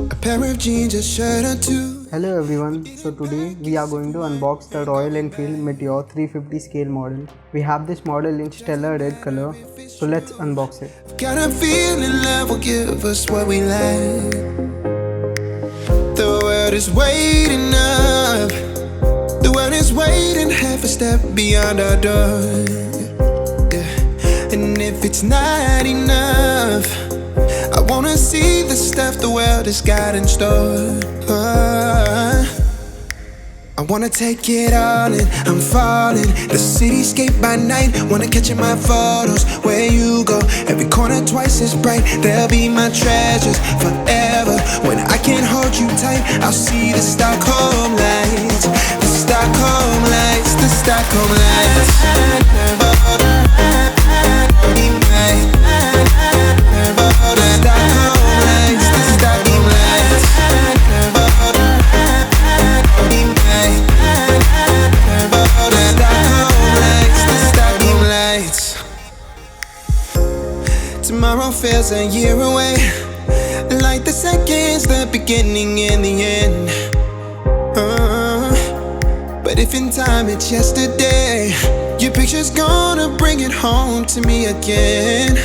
a pair of jeans, a shirt or two. Hello everyone, so today we are going to unbox the Royal Enfield Meteor 350 scale model. We have this model in stellar red color, so let's unbox it. Got a feeling love will give us what we lack. The world is waiting up. The world is waiting half a step beyond our door. Yeah. And if it's not enough, I wanna see the stuff the world has got in store. I wanna take it all in, I'm falling. The cityscape by night, wanna catch in my photos. Where you go, every corner twice as bright. They'll be my treasures forever. When I can't hold you tight, I'll see the Stockholm lights. The Stockholm lights, the Stockholm lights. Tomorrow feels a year away, like the seconds, the beginning and the end. But if in time it's yesterday, your picture's gonna bring it home to me again.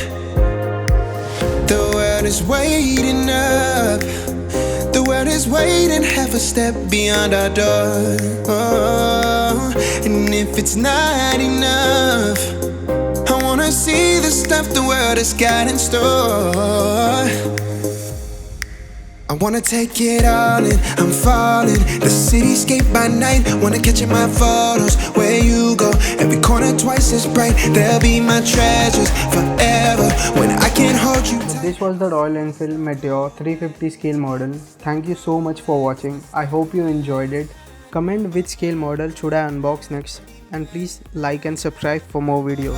The world is waiting up. The world is waiting half a step beyond our door. And if it's not enough, I wanna see the stuff the world has got in store. I wanna take it all in, I'm falling. The cityscape by night, wanna catch in my photos. Where you go, every corner twice as bright. They'll be my treasures forever. When I can't hold you tight. This was the Royal Enfield Meteor 350 scale model. Thank you so much for watching. I hope you enjoyed it. Comment which scale model should I unbox next, and please like and subscribe for more videos.